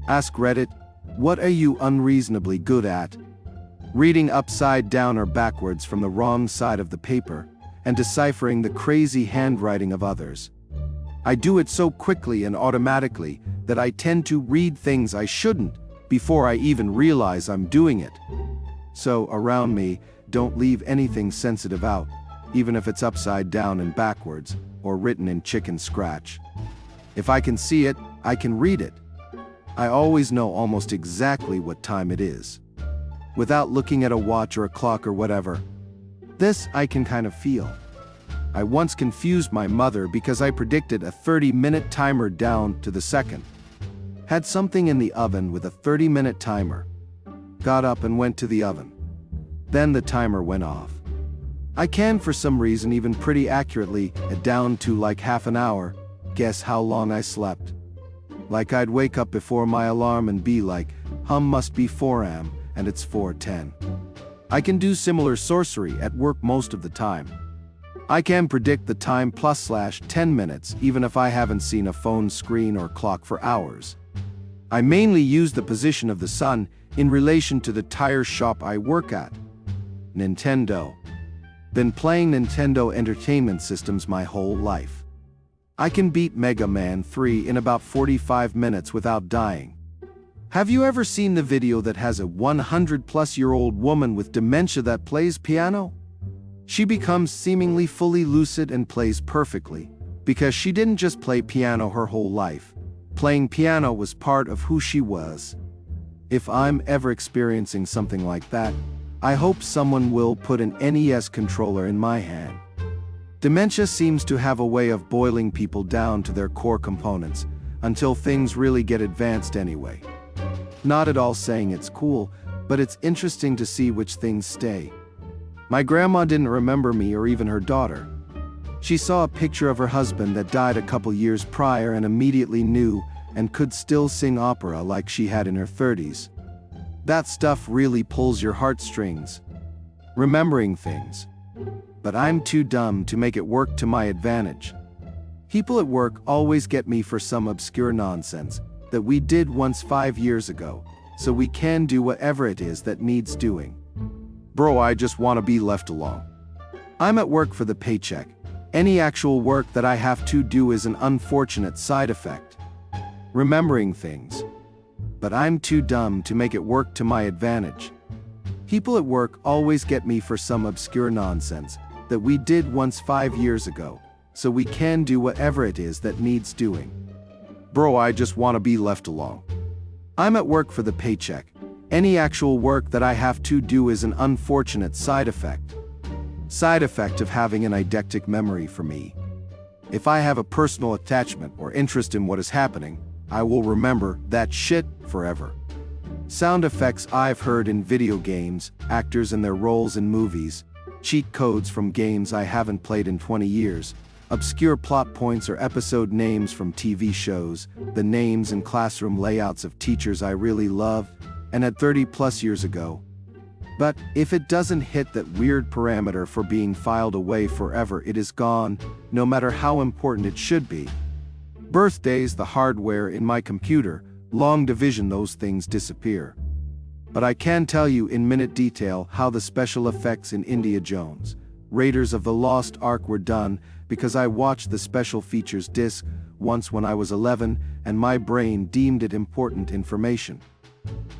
Ask Reddit, what are you unreasonably good at? Reading upside down or backwards from the wrong side of the paper, and deciphering the crazy handwriting of others. I do it so quickly and automatically that I tend to read things I shouldn't before I even realize I'm doing it. So, around me, don't leave anything sensitive out, even if it's upside down and backwards, or written in chicken scratch. If I can see it, I can read it. I always know almost exactly what time it is, without looking at a watch or a clock or whatever. This I can kind of feel. I once confused my mother because I predicted a 30-minute timer down to the second. Had something in the oven with a 30-minute timer. Got up and went to the oven. Then the timer went off. I can, for some reason, even pretty accurately, down to like half an hour, guess how long I slept. Like I'd wake up before my alarm and be like, must be 4 am, and it's 4:10. I can do similar sorcery at work most of the time. I can predict the time +/10 minutes even if I haven't seen a phone screen or clock for hours. I mainly use the position of the sun in relation to the tire shop I work at. Nintendo. Been playing Nintendo Entertainment Systems my whole life. I can beat Mega Man 3 in about 45 minutes without dying. Have you ever seen the video that has a 100-plus-year-old woman with dementia that plays piano? She becomes seemingly fully lucid and plays perfectly, because she didn't just play piano her whole life. Playing piano was part of who she was. If I'm ever experiencing something like that, I hope someone will put an NES controller in my hand. Dementia seems to have a way of boiling people down to their core components, until things really get advanced anyway. Not at all saying it's cool, but it's interesting to see which things stay. My grandma didn't remember me or even her daughter. She saw a picture of her husband that died a couple years prior and immediately knew and could still sing opera like she had in her 30s. That stuff really pulls your heartstrings. Remembering things. But I'm too dumb to make it work to my advantage. People at work always get me for some obscure nonsense that we did once 5 years ago, so we can do whatever it is that needs doing. Bro, I just want to be left alone. I'm at work for the paycheck. Any actual work that I have to do is an unfortunate side effect. Remembering things. But I'm too dumb to make it work to my advantage. People at work always get me for some obscure nonsense that we did once 5 years ago, so we can do whatever it is that needs doing. Bro, I just want to be left alone. I'm at work for the paycheck. Any actual work that I have to do is an unfortunate side effect. Side effect of having an eidetic memory for me. If I have a personal attachment or interest in what is happening, I will remember that shit forever. Sound effects I've heard in video games, actors and their roles in movies, cheat codes from games I haven't played in 20 years, obscure plot points or episode names from TV shows, the names and classroom layouts of teachers I really love and had 30+ years ago. But if it doesn't hit that weird parameter for being filed away forever, it is gone, no matter how important it should be. Birthdays, the hardware in my computer, long division, those things disappear. But I can tell you in minute detail how the special effects in Indiana Jones, Raiders of the Lost Ark were done because I watched the special features disc once when I was 11 and my brain deemed it important information.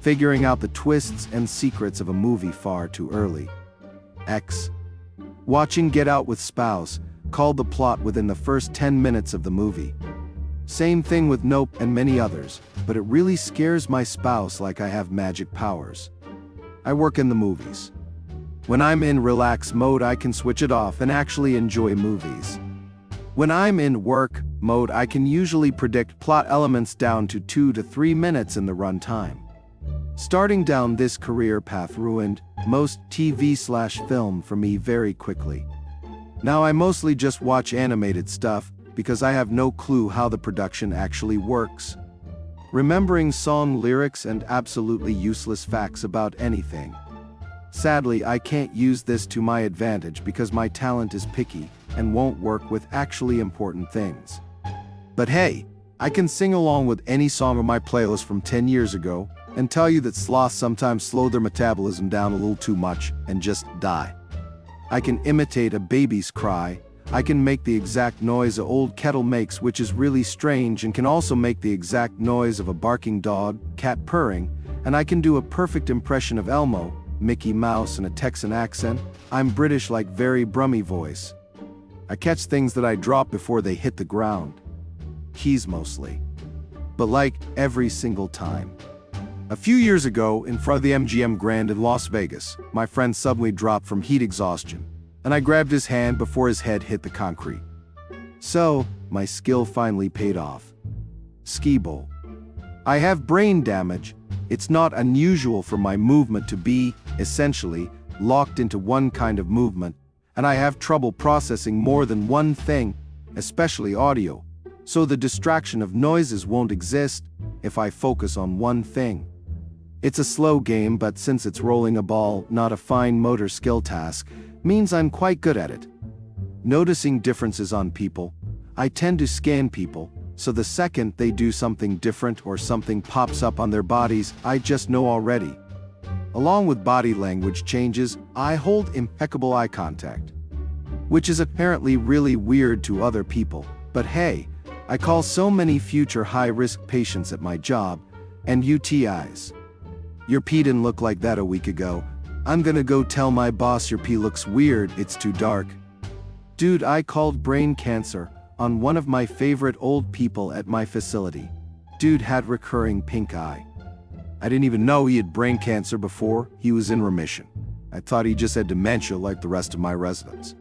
Figuring out the twists and secrets of a movie far too early. X. Watching Get Out with spouse, called the plot within the first 10 minutes of the movie. Same thing with Nope and many others, but it really scares my spouse like I have magic powers. I work in the movies. When I'm in relax mode, I can switch it off and actually enjoy movies. When I'm in work mode, I can usually predict plot elements down to 2 to 3 minutes in the runtime. Starting down this career path ruined most TV/film for me very quickly. Now I mostly just watch animated stuff because I have no clue how the production actually works. Remembering song lyrics and absolutely useless facts about anything. Sadly, I can't use this to my advantage because my talent is picky and won't work with actually important things. But hey, I can sing along with any song on my playlist from 10 years ago and tell you that sloths sometimes slow their metabolism down a little too much and just die. I can imitate a baby's cry. I can make the exact noise an old kettle makes, which is really strange, and can also make the exact noise of a barking dog, cat purring, and I can do a perfect impression of Elmo, Mickey Mouse, in a Texan accent. I'm British, like very brummy voice. I catch things that I drop before they hit the ground. Keys mostly. But like every single time. A few years ago, in front of the MGM Grand in Las Vegas, my friend suddenly dropped from heat exhaustion, and I grabbed his hand before his head hit the concrete. So, my skill finally paid off. Skee Ball. I have brain damage. It's not unusual for my movement to be, essentially, locked into one kind of movement, and I have trouble processing more than one thing, especially audio, so the distraction of noises won't exist if I focus on one thing. It's a slow game, but since it's rolling a ball, not a fine motor skill task, means I'm quite good at it. Noticing differences on people, I tend to scan people, so the second they do something different or something pops up on their bodies, I just know already. Along with body language changes, I hold impeccable eye contact, which is apparently really weird to other people, but hey, I call so many future high-risk patients at my job, and UTIs. Your pee didn't look like that a week ago. I'm gonna go tell my boss your pee looks weird, it's too dark. Dude, I called brain cancer on one of my favorite old people at my facility. Dude had recurring pink eye. I didn't even know he had brain cancer before he was in remission. I thought he just had dementia like the rest of my residents.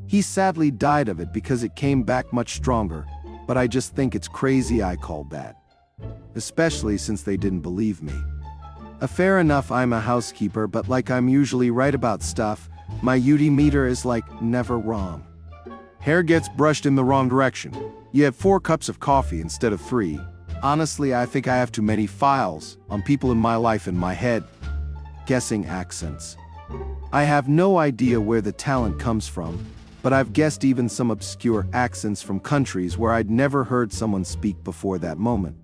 He sadly died of it because it came back much stronger, but I just think it's crazy I called that. Especially since they didn't believe me. Fair enough, I'm a housekeeper, but like I'm usually right about stuff, my UD meter is like never wrong. Hair gets brushed in the wrong direction. You have 4 cups of coffee instead of 3. Honestly, I think I have too many files on people in my life in my head. Guessing accents. I have no idea where the talent comes from, but I've guessed even some obscure accents from countries where I'd never heard someone speak before that moment.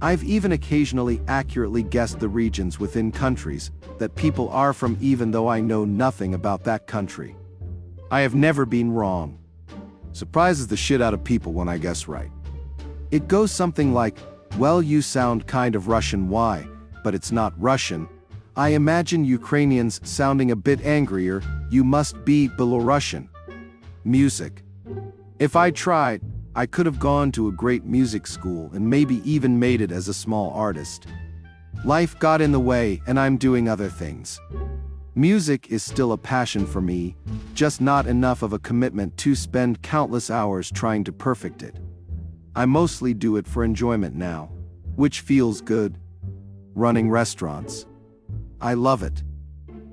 I've even occasionally accurately guessed the regions within countries that people are from, even though I know nothing about that country. I have never been wrong. Surprises the shit out of people when I guess right. It goes something like, well, you sound kind of Russian, why? But it's not Russian. I imagine Ukrainians sounding a bit angrier, you must be Belarusian. Music. If I tried, I could have gone to a great music school and maybe even made it as a small artist. Life got in the way and I'm doing other things. Music is still a passion for me, just not enough of a commitment to spend countless hours trying to perfect it. I mostly do it for enjoyment now, which feels good. Running restaurants. I love it.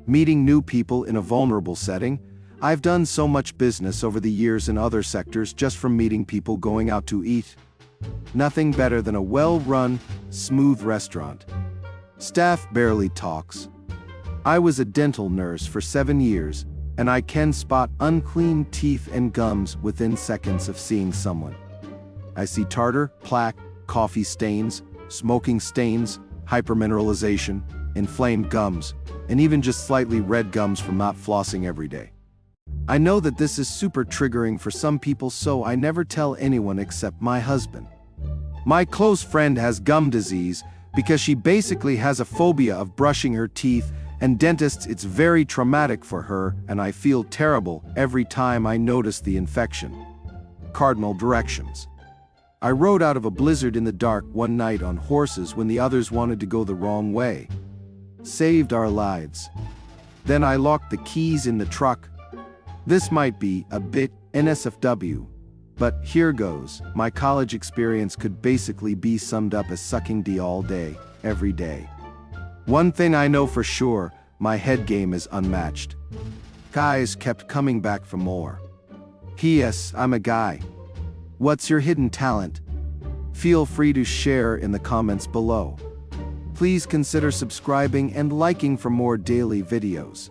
Meeting new people in a vulnerable setting. I've done so much business over the years in other sectors just from meeting people going out to eat. Nothing better than a well-run, smooth restaurant. Staff barely talks. I was a dental nurse for 7 years, and I can spot unclean teeth and gums within seconds of seeing someone. I see tartar, plaque, coffee stains, smoking stains, hypermineralization, inflamed gums, and even just slightly red gums from not flossing every day. I know that this is super triggering for some people, so I never tell anyone except my husband. My close friend has gum disease because she basically has a phobia of brushing her teeth, and dentists, it's very traumatic for her, and I feel terrible every time I notice the infection. Cardinal directions. I rode out of a blizzard in the dark one night on horses when the others wanted to go the wrong way. Saved our lives. Then I locked the keys in the truck. This might be a bit NSFW, but here goes. My college experience could basically be summed up as sucking D all day, every day. One thing I know for sure, my head game is unmatched. Guys kept coming back for more. P.S. I'm a guy. What's your hidden talent? Feel free to share in the comments below. Please consider subscribing and liking for more daily videos.